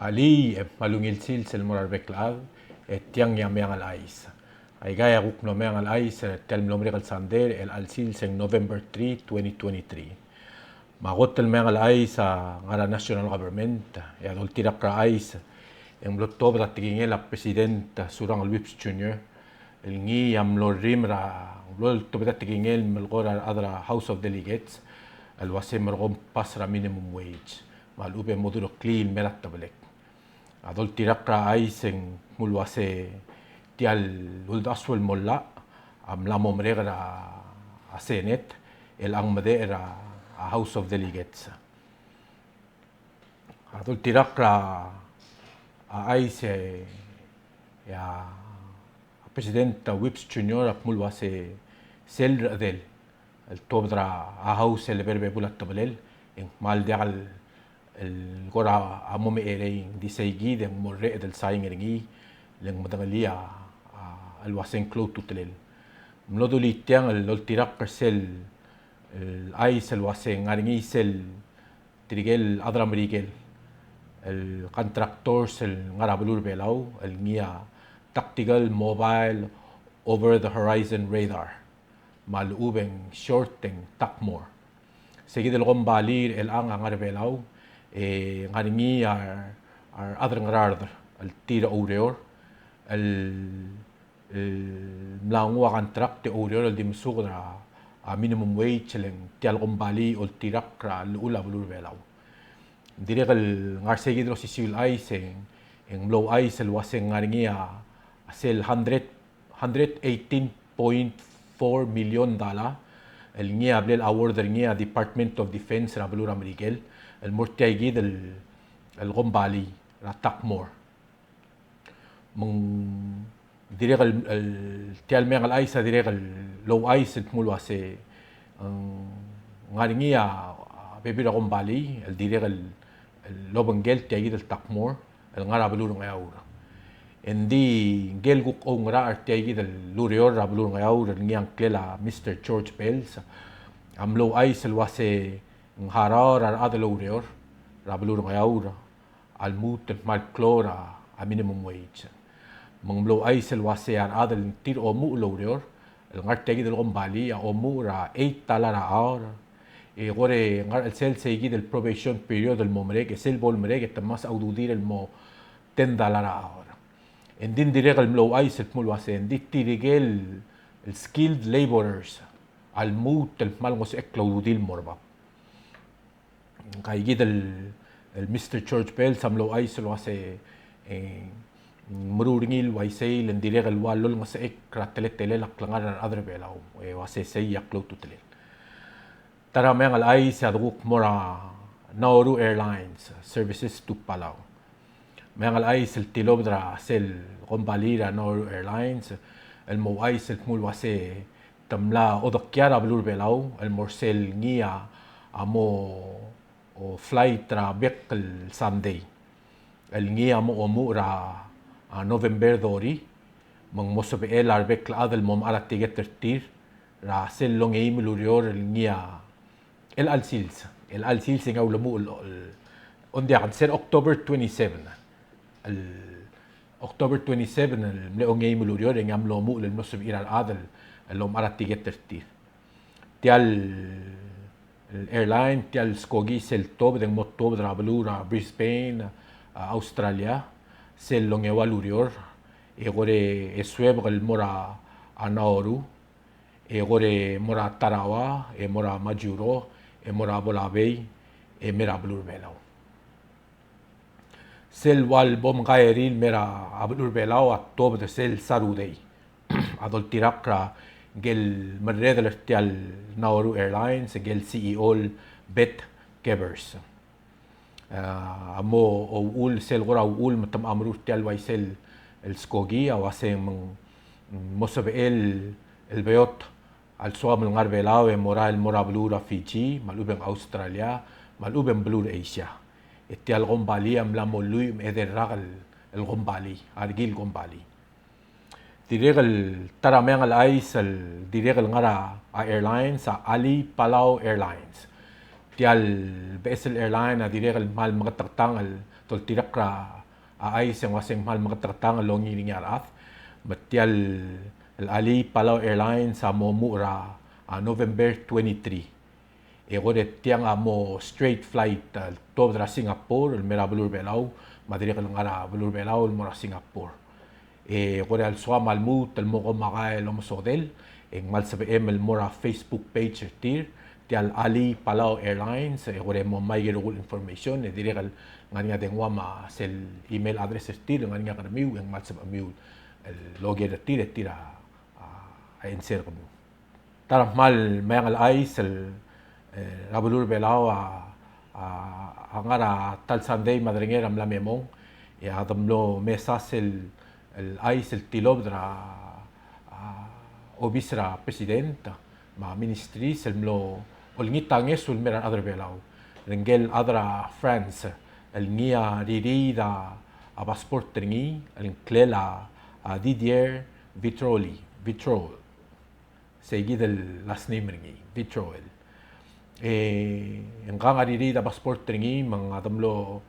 Ali malungilsil sel morar beklav tiang yang meang al ais. Ay gaya guk no meang al ais tel nombre kal sander el alsil seng November 3, 2023. Magot tel meang al ais ngara national government ya dol tirak ra ais en blottob da tingin la president surang al Whips Junior el ngi yam lo rim ra blol to da tingin melgora adra House of Delegates el wasem rom pasra minimum wage mal ube moduro clean merat tablek adol tirak ra aiseng mulwase tial uldaswel molla am la momregra a Senate el ang madera a House of Delegates adol tirak ra a aise ya president Whips Junior ap mulwase sel del el tobdra a House el berbe bulat tablel en mal dial el gora amome ereng di seigi de morre del saing eringi leng madalia al wasen clo tutelel mloduli tiang el tirak persel el ais el wasen aringi sel trigel adra merigel el contractors el ngarablur belau el ngia tactical mobile over the horizon radar mal ubeng shorteng takmor seguid el gombalir el ang belau ngaringi ar adr ngarardr al tira ureor el mlangwa contract ureor el dimsugra a minimum wage leng tial gombali ol tirak ra ula blur belau direk el ngar seguid lo sisil ais en blow ais el waseng ngaringi a sel 118.4 million dollar el ngia blel award ngia Department of Defense ra blur amerikel el murtiaigid el gombali la takmor mong direk el tial meng al aisa direk el low ais et mulwase ngaringi a bebira gombali el direk el lobengel tiaigid el takmor el ngara blur ngayaura endi gel guk ongra artiaigid el lurior ra blur ngayaura ngiang klela Mr. George Bells am low ais el wase ngharar ar adelo ureor rablur ngayaura al mut mal clora a minimum wage monglo ay sel wase ar adel tir o mu lo ureor el ngartegi del gombali a o mu ra 8 talara hour gore ngar el sel segi del probation period del momre que sel bol mere que tamas aududir el mo 10 talara hour en din direk el mlo ay sel mul wase en dit tirigel el skilled laborers al mut el mal ngos eklaudil morba kaigid el Mr. George Bell samlo ay selo ase mururingil waisay len direk el walol nga sa ekratele laklangar adre belaw wase say yaklo tutele tara meng al ay sa duguk mora Nauru Airlines services to Palau meng al ay sel tilobdra sel gombalira Nauru Airlines el mo ay sel mul wase tamla odokyara blur belaw el morsel ngia amo o flight ra bekkel Sunday el ngia mo omu ra November dori mang mosobe el ar bekla adel mom ala tigetertir ra sel long eim lurior el ngia el alsils nga ulamu on dia kan ser October 27 el October 27 el long eim lurior ngam lomu el mosobe iral adel el lom ala tigetertir tial el airline tial skogi sel tob den motob dra blura Brisbane Australia sel longewa lurior gore esweb el mora Nauru gore mora Tarawa mora Majuro mora Bolabey mera blur belau sel wal bom gaeril mera blur belau tob de sel sarudei adol tirakra gel merredel tial Nauru Airlines gel CEO Bet Gevers amo o ul sel gora ul matam amru tial waisel el skogi awase mosobe el beot al soam ngar belao moral mora blura Fiji maluben Australia maluben blur Asia tial gombali am la molui ederragal el gombali argil gombali direk el tarameng al ais el direk el ngara a airlines a Ali Palau Airlines tial BSL airline direk al mal mga tartangal tol tirak ra ay sing wasing mal mga tartangal longi ni arat matial al Ali Palau Airlines sa momura November 23 e gore tiang mo straight flight to dra Singapore mera bulur belau madirek al ngara bulur belau mora Singapore e gore al soa malmu tel mo ko makael mo hotel en mal sabe el mora Facebook page tir tial Ali Palau Airlines gore mo may gerugul information e direk al ngania dengwa ma sel email address tir ngania karmiu en mal sabe miu el logger tir tira a enser ko taraf mal mayang al ais el rabulur belau angara tal Sunday madrengera mla memong e adamlo mesas el ais el tilobdra obisra presidenta ma ministris el mlo olngitanges sul meran adre belau rengel adra France el nia ririda a passport tringi el clela a Didier Vitrol seguid el last name ringi Vitrol en ririda passport tringi mga adamlo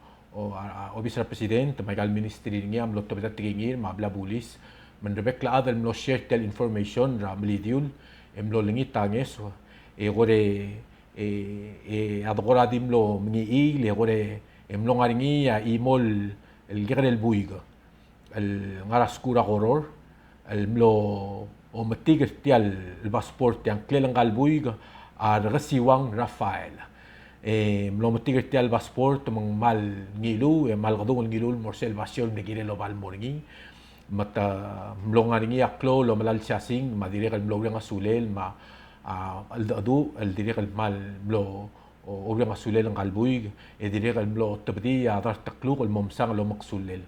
obisra president magal ministry ringi amlo tobetat tingir mabla bulis menrebek la adal mlo share tel information ra mlidiul emlo lingi tanges e gore adgora dimlo mngi le gore emlo ngaringi ya imol el gere el buiga el ngara skura horror el mlo o matiger tial el passport yang klelang buiga a resiwang Rafael mlo matiger tial passport mang mal ngilu e mal gadung ngilu morsel basyon de gire lo bal morngi mata mlonga ringi aklo lo malal chasing madirek al mlonga sulel ma al adu al direk al mal mlo obra sulel ang kalbuig e direk al mlo tabdi adar takluk al momsang lo maksulel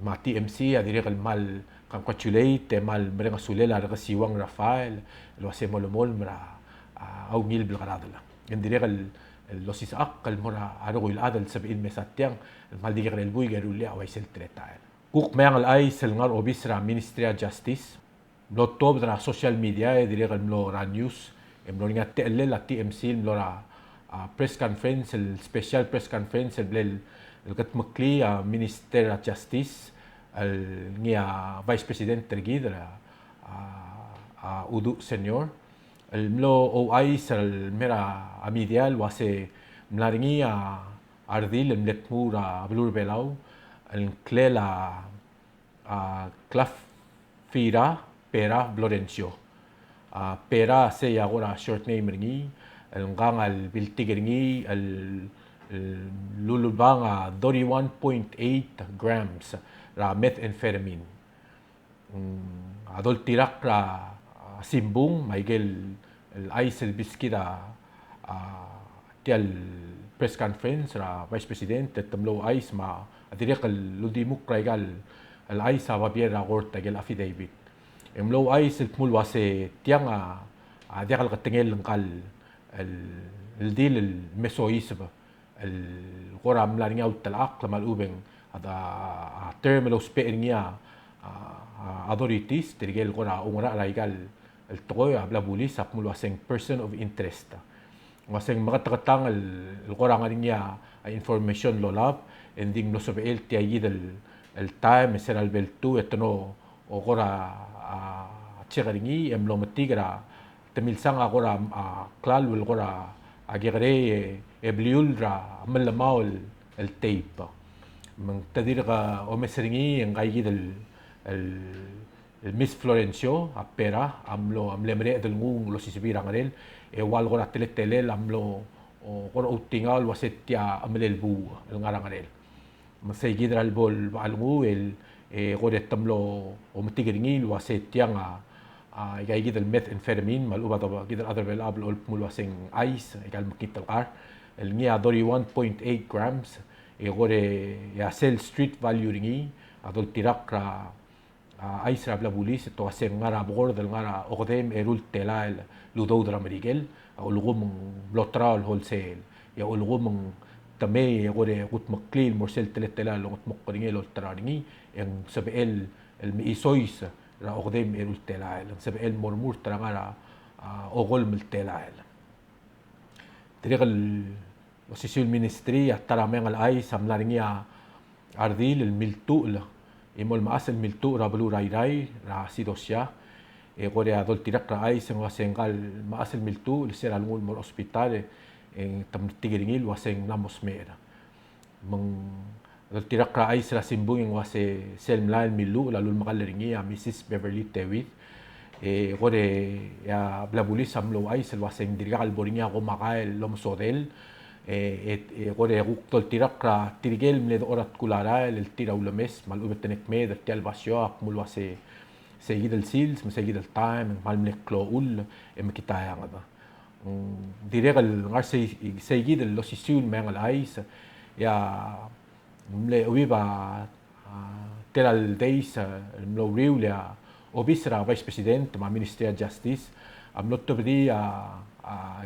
ma TMC direk al mal kan kwatulate mal mrenga sulel ar siwang Rafael lo asemo lo mol mra au mil bilgaradla en direk al los isak al mora aro il adal 70 mesatyang mal direk al buig erulia awaisel tretael kuk mayang al ay sel ngar obisra Ministry of Justice mlo top dra social media e direk al mlo ra news e mlo nga tele la TMC mlo ra press conference el special press conference el blel el kat makli Minister of Justice el ngia Vice President tergidra udu senior el mlo OI sel mera amidial wase mlaringi ardil el mletmura blur belau el clela claf fira pera Florencio pera se agora short name ringi el ngangal biltigringi el lulubanga 31.8 grams ra methamphetamine adol tirak ra simbung maigel el aisel biskida tial press conference ra vice president tamlo ais ma direk el ludimuk raigal el ais ababiera gorta gel affidavit emlo ais el mul wase tiang diakal katingel ngkal el deal el mesoisba el qoram la ngia utalak lamal ubeng ada terminal speringia authorities tirigel qora ungra raigal el toy abla bulis akmul waseng person of interest waseng makatang el qora ngaringia information lolab ending no sobe el tiayid el time seral bel tu etno o qora chegaringi emlo matigra temilsang agora klal wel qora agere ebliulra malamaul el tape من تدير ومسرني نغايد الميس فلورنسيو ابيرا عملو مريء دلغون لو سيسبيرا غريل ايوال غورا تلتلل عملو غورا اوتينغال واسيتيا عمل البو الغارا غريل مسيجيد البول بالغو ال غورا تملو ومتيغريني واسيتيا يغايد الميث انفيرمين مالوبا دبا جيد الاذر بيلابل مول واسين ايس قال مكيت القار النيا دوري 1.8 grams gore ya sell street value ringi adol tirak ra aisra bla bulis to asen ngara bor del ngara ogodem erul telail ludo dra merigel ulugum blotral wholesale ya ulugum tame gore gut maklil morsel teletela lot mokringel ultraringi en sabel el misois ra ogodem erul telail sabel mormur tra ngara ogol mil telail Direk posisyon ministry at taramay ang alay sa mlaringia ardil el miltu la imol maas el miltu ra blu rai ra sidosya kore adol tirak ra ay seng wasengkal maas el miltu el ser algún mol hospital en tam tigiringil waseng namos mera mang adol tirak ra ay sa simbung en wase selmla el milu la lul makalaringia Mrs. Beverly Tewit kore ya blabulis amlo ay sel waseng dirga alboringia ko makael lomsodel kore tol tirak ra tirigel mled orat kulara el tira ulames mal ubetenek med tial basyo akmul wase seguir el sils seguir el time mal mlek klo ul kitaya ngada direk el ngar seguir el losisul mengal ais ya mle uiba teral days mlo riulia obisra vice president ma ministry justice amlot tobri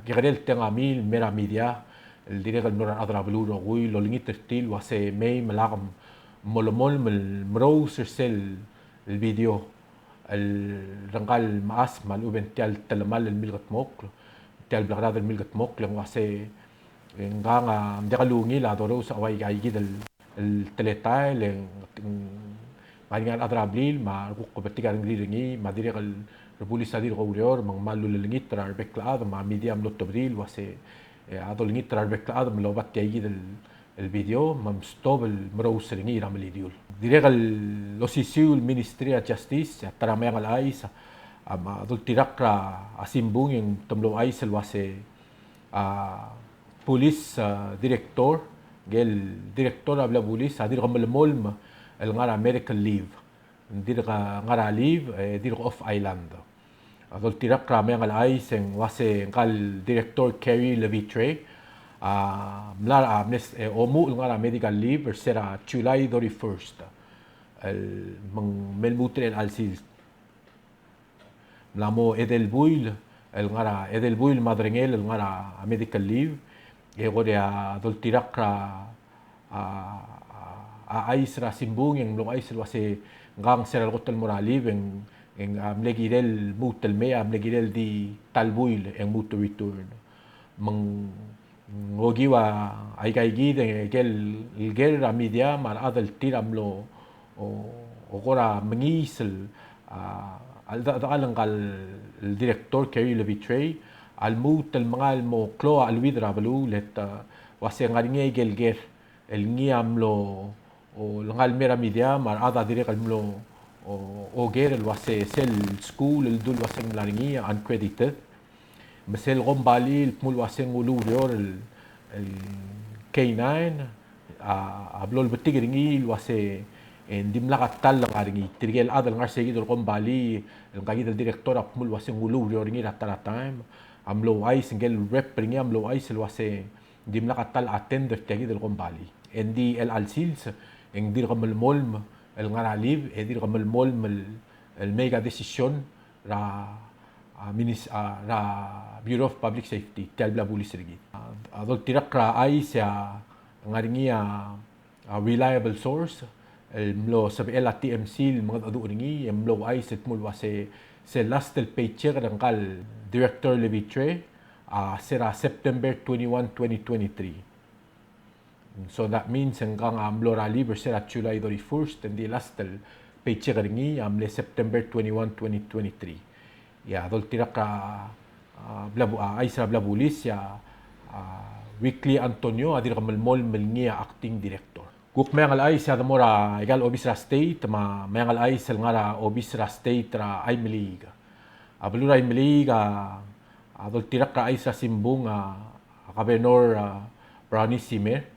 gerel tenga mil mera media el direk el noran adra bluro gui lo lingit til wase mei malagam molomol mrous sel el video el rangal maas mal ubential talamal el milgat mok tial blagrad el milgat mok lang wase nganga mdekalungi la doro sa away gaigid el teletail ngaringan adra blil ma kubetigar ngriringi ma direk el republisa dir gorior mang malul lingit tra beklad ma mediam lotobril wase adol ngit rarbek adam lo bat yigid el video mam stop el mrousel ngi ram lidiul direk el osisiul ministry of justice taramay al ais adol tirakra asimbung yung tomlo ais el wase police director gel director abla police adir gamel molm el ngara medical leave dir ngara leave dir off island adol tirak ramay ang alay seng wase kal director Kerry Levitre mlar omu ngara medical leave sera July 31st el mang melmutre al sil mlamo edelbuil el ngara edelbuil madrengel el ngara medical leave gore adol tirak aisra simbung yang lo aisra wase ngang sera gotel moralive en amlegirel mutel me amlegirel di talbuil en mutu return mang ngogiwa ay kaigi de gel media mar adal tiramlo o gora mengisel al dalang kal director Kerry Levitre al mutel mangal mo klo al widra balu let wase ngaringe gelger el ngiamlo o langal mera media mar ada direk almlo o ger el wase sel school el dul wase laringia uncredited mesel gombali el mul wase ngulu yor el K9 ablol betigringi el wase en dimlakat tal ngaringi tirgel adal ngar seguido el gombali el kagid el director ap mul wase ngulu yor ngi ratara time amlo ay singel rep ringi amlo ay sel wase dimlakat tal attender tagid el gombali endi el alsils en dir gamel molm el ngaralib edir gamel mol el mega decision ra Bureau of Public Safety talbla police rigi adol tirak ra ay sa ngaringia reliable source el mlo sabi el TMC mga adu ringi el mlo ay set mul wase se last el paycheck ng kal director Levitre sera September 21 2023. So that means hanggang amlora liver sera July 31st and the last paycheck ringi amle September 21 2023 ya dol tirak blabu aisra blabulis ya weekly Antonio adir kamal mol melngia acting director guk mengal ais ya mora egal obisra state ma mengal ais el ngara obisra state ra aimeliga ablura aimeliga adol tirak aisra simbung Governor Brownie Simer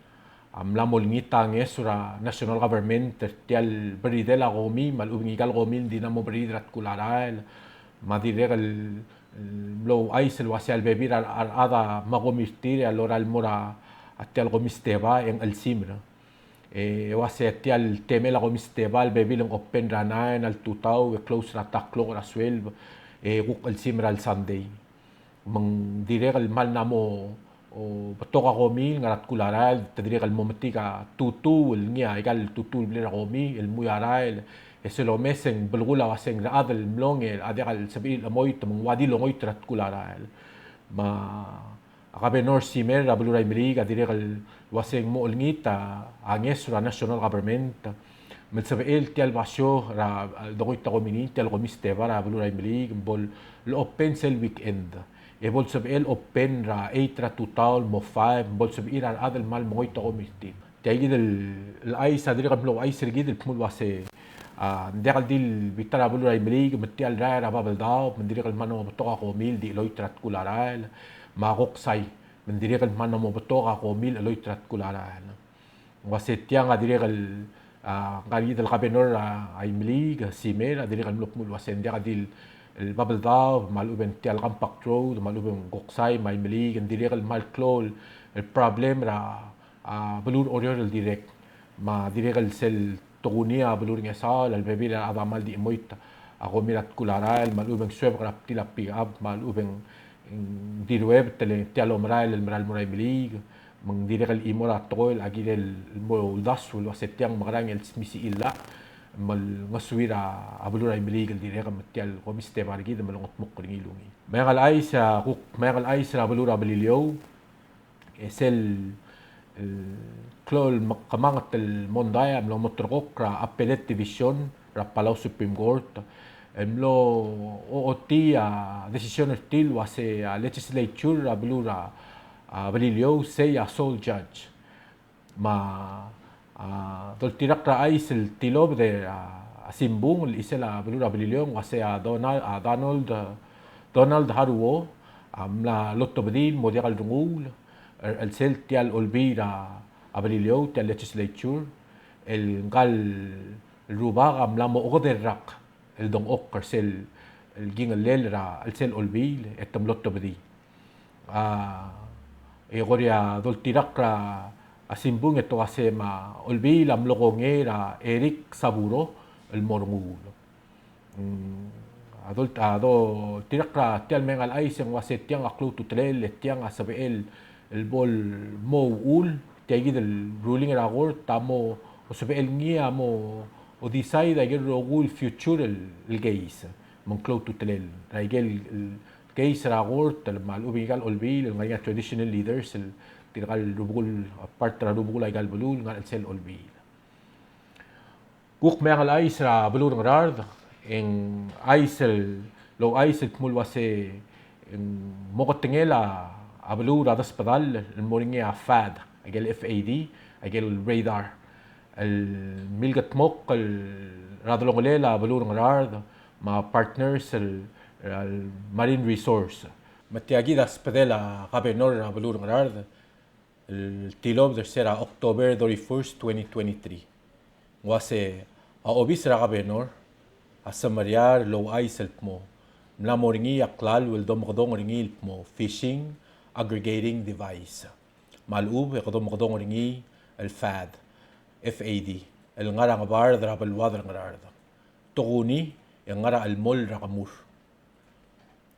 amlamol ngitang esura national government tial beridela gomi malubingigal gomi di na mo beridrat kularal madirel lo aisel wasial bebir ada magomistir al oral mora atial gomisteba en el simra wase atial temela gomisteba al bebil en open ranain al tutau close rataklo ra swelb guk el simra al sunday mang direl mal namo o toka gomi ngarat kularal tadiri kal mometika tutu el ngia egal tutu blera gomi el muyaral ese lo mesen bulgula waseng raad el mlong el adegal sabi la moit mong wadi lo moit rat kularal ma Gobernador Simer Rabaluray Milig adire kal waseng mo ulngita anges ra national government Melsabel tial basyo ra dokoy ta komini tial komiste ra Rabaluray Milig bol lo open sel weekend e bol sabel open ra 8 ra total mo 5 bol sabel ra adal mal moy ta komiste tiay el ay sa dire kablo ay sergid el pmul wase ndekal dil bitara Rabaluray Milig metial ra ra babel daw mendire kal mano toka ko mil di loitrat kularal makoksay mendire kal mano mo betoka ko mil loitrat kularal wasetya nga dire kal kali del gobernador ay milig simer dire kal mulok wasendya kadil el babel daw maluben tial kampak road maluben goksay may milig dire kal malklol el problem ra balur oriol direct ma dire kal sel tugunia balur nga sal al bebila adamal di moita ako mirat kularal maluben sweb krap tila pick up maluben di web tele tialo maral el maral moray milig mang dire kal imora tol agi del mo das wal wasetyang magrang el misi illa mal ngaswira abuluray milig el dire kam tial ko miste bargi de malungot mok ringilungi magal ay sa kuk magal ay sa abulura balilyo esel klol makamangat el mondaya mlo motrokok ra appellate division ra Palau Supreme Court emlo OOT decision stil wase legislature abulura balilyo say sole judge ma toltirak ra ay sil tilob de simbung isela balura balilyo wase Donald Haruo amla lotobdin modial rungul el sel tial olbira abalilyo tial legislature el gal rubaga amla mo oderrak el dong ok karsel el ging el ra el sel olbil etam lotobdi Egoria doltirak ra asimbung ito kasi ma olbil am lokongera Eric Saburo el morngul ado tirak ra tial mengal ay siyang wasetyang aklo tutlel etyang asabel el bol mo ul tiagid el ruling ra court tamo osabel ngia mo o decide ay rogul future el case mong close to telel raigel el case ra court el mal ubigal olbil el nga traditional leaders el tirakal rubul part ra rubul ay gal bulul nga el sel olbil kuk mengal ay sa bulur ngrard en aisel lo aisel kmul wase en mokotingela abulur adas padal el moringia FAD agel FAD agel radar الملقت موق الرادلونغليلا بلور نغرارد مع بارتنرز المارين ريسورس متياجي دا سبدلا غابينور بلور نغرارد التيلوب در سيرا أكتوبر 31 2023 واسي أوبيس را غابينور السمريار لو آيس البمو ملا موريني أقلال والدوم غدون ريني البمو فيشينج aggregating device مالوب يقدوم غدون ريني الفاد FAD el ngara ngabar dra balwadr ngararda tuguni el ngara al mol rakamur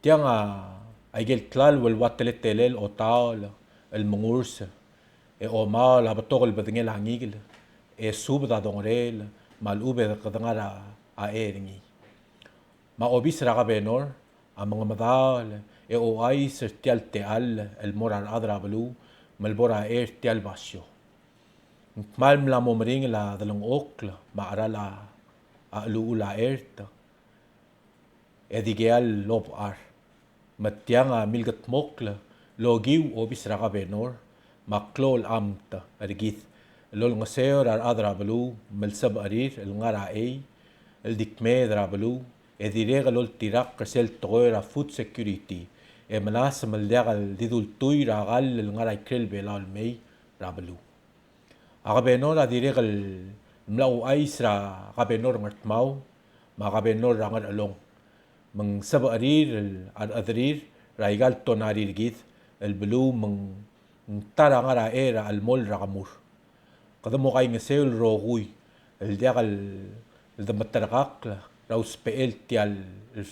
tianga aigel tlal wal watelet telel o tal el mungurs e o mal abatog el badngel hangigel e subda dongrel mal ube qadngara a eringi ma obis raga benor a mga madal e o ay sertial teal el morar adra balu malbora tial basyo mal mla momring la dalong okla maara la aluula erta edigeal lob ar matianga milgat mokla logiw obis raga benor maklol amta ergith lol ngaseor ar adra balu melsab arir el ngara el dikme dra balu edirega lol tirak kersel toera food security e manas maldagal didul tuy ragal el ngara krel belal mei rabalu Agabenor adire kal mlau aisra gabenor ngartmau ma gabenor rangar along mang sabarir al adrir raigal tonarir git el blu mang tarangara era al mol ragamur kadamo kay ngesel rogui el diagal el damataraqak raus PL tial el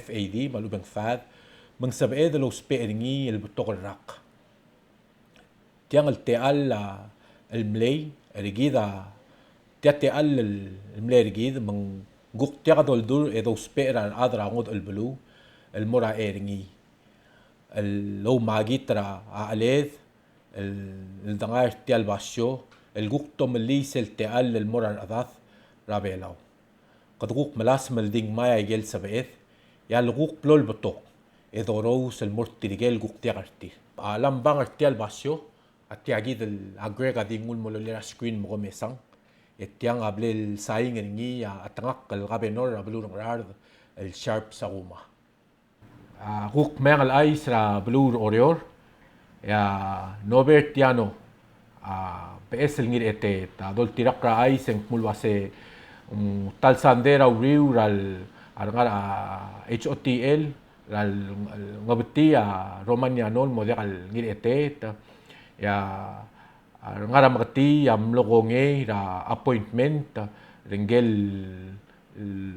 FAD malubang FAD mang sabed lo speringi el butokol rak tiang el teal الملاي رجيدا تياتي ال الملاي رجيد من جوك تيغدول دور إذا سبير عن أدرى عمود البلو المرا إيرني لو ماجيترا أليذ الدنغاير تيال باشيو الجوكتوم اللي سلتقال المرر أذاث رابيلاو قد غوك ملاسم الدين مايا يجيل سبعيث يا الغوك بلول بطو إذا روس المرتي رجال غوك تيغرتي لم بانغر تيال باشيو التياجيد الأغريغا دي مول مولوليرا سكرين مغميسان التيان قبل الساين رنجي أتنق الغابينور قبلون الأرض الشارب ساغوما غوك ميغ الأيس را بلور أوريور يا نوبرت يانو بأس الغير إتي دول تيرقرا أيس مول واسي tal sandera uriu ral arngar HOTL ral ngabti Romania non model ngir etet ya arngar magti am logonge ra appointment ringel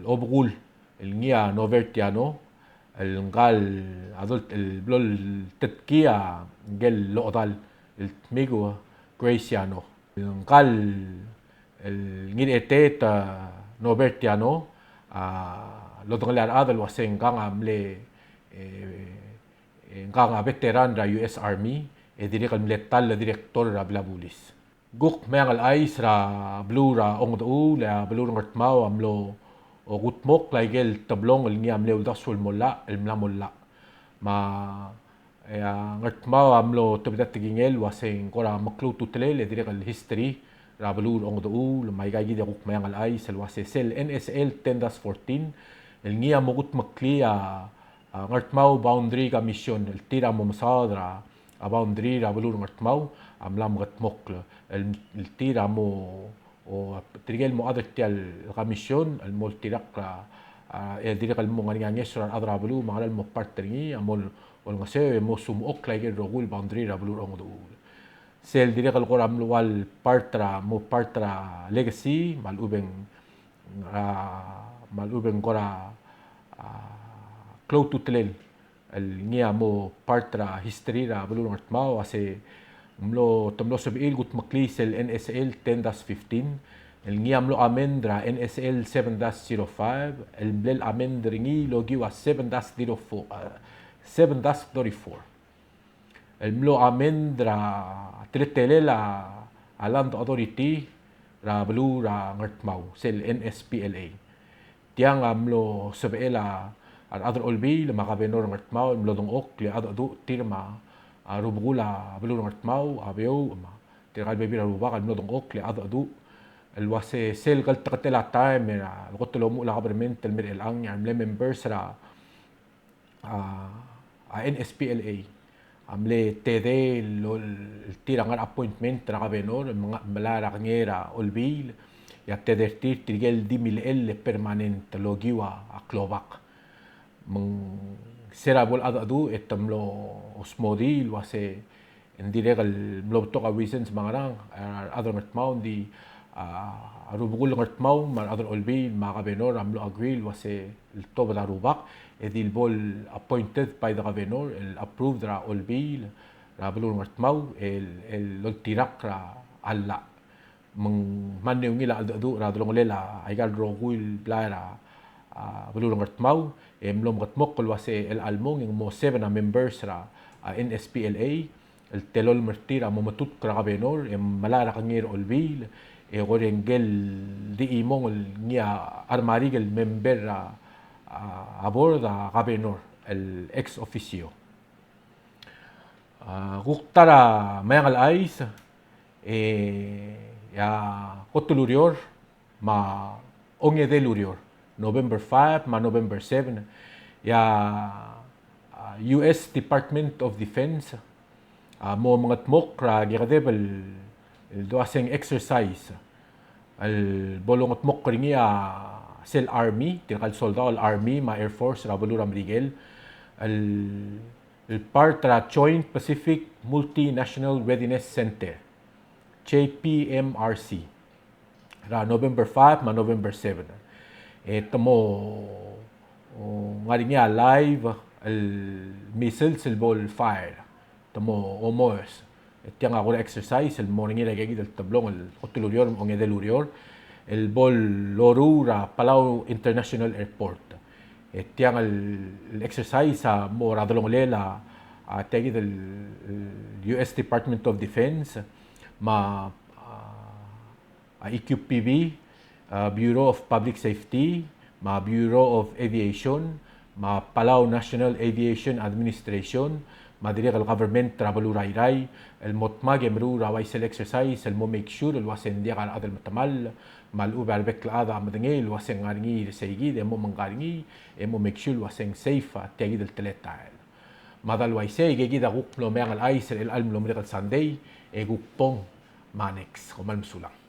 obgul el ngia novertiano el ngal adult el blol tetkia ngel lodal el migo Graciano el ngal ngir etet novertiano lo tonglar adal waseng kang amle kang veteran ra US Army e direk al letal direktor ra blabulis guk mengal ais ra blue ra ongdu la blue ngartmao amlo o gutmok laigel tablong el ngi amle udasul molla el mlamolla ma ngartmao amlo tebdat tingel waseng kora maklu tutlel direk al history Rabelur ong doul may gagi de guk mayang alay salwase sel NSL 10-14 el ngia mogut makli ngartmau boundary ka mission el tira mo masadra a boundary Rabelur ngartmau amlam gatmok el tira mo o trigel mo adat tial ka mission el mol tirak el direk el mo ngani ngesra adra belu mangal mo partringi amol ol ngase mo sum ok lagi rogul boundary Rabelur ong doul sel direk al koram lual partra legacy malubeng kora cloud tutlel el ngia mo partra history ra belur ngatmao ase tomlo sabil gut maklis el NSL 10-15 el ngia mlo amendra NSL 7-05 el blel amendringi logi wa 7-34 el mlo amendra trettelela land authority ra blu ra ngartmau sel NSPLA tiang amlo sebela al adr olbi le magabenor ngartmau mlo dong ok le adu tirma rubgula blu ngartmau abeu ma tiral bebi ra rubak mlo dong ok le adu el wase sel gal tqatela time el qotlo mu la government el mir el ang am le members ra NSPLA amle TD el tirangar appointment tra gabenor malara ngera olbil ya tedertir tirgel dimil el permanent logiwa aklobak meng serabol adu etamlo osmodil wase indiregal mlobtok reasons mangarang other ngatmaw di rubugul ngatmaw mar other olbil magabenor amlo agril wase el toba darubak edil bol appointed by the governor el approved ra olbil ra belur ngartmau el tirak ra alla meng maneu ngila adu ra dolong lela aigal rogul blara belur ngartmau mlom ngatmok kol wase el almong ng mo 7 members ra NSPLA el telol mertira mo matut ra governor malara kangir olbil gorengel di imong ngia armarigel member ra aborda gobernador el ex oficio guktara mayang ais ya kotulurior ma onge de lurior November 5 ma November 7 ya US Department of Defense mo mga tmok ra gigadebel el doaseng exercise el bolong tmok ringia sel army tinakal soldado al army ma air force rabulur amrigel el partra Joint Pacific Multinational Readiness Center JPMRC ra November 5 ma November 7 tamo ngari niya live el missiles el ball fire tamo omos tiang ako exercise el morning ira gagi del tablong el hotelier o ngedelurior el bol Lorura Palau International Airport tiang el exercise mo radolong lela تجد ال US Department of Defense مع EQPB Bureau of Public Safety مع Bureau of Aviation مع Palau National Aviation Administration مع دريغ الغفرمنت ترابلو راي راي المطماج يمرو راويسل اكسرسايز المو ميك شور الواسن ديغ على هذا المتمل مع الأوبر بك الأذى مدني الواسن غارني رسيجي دمو من غارني المو ميك شور الواسن سيفا تجد التلات تعال ماذا الويسي جيجي دا غوك بلو ميغ الأيس الألم لو مريغ الساندي إيغوك بون مانكس ومال مسولا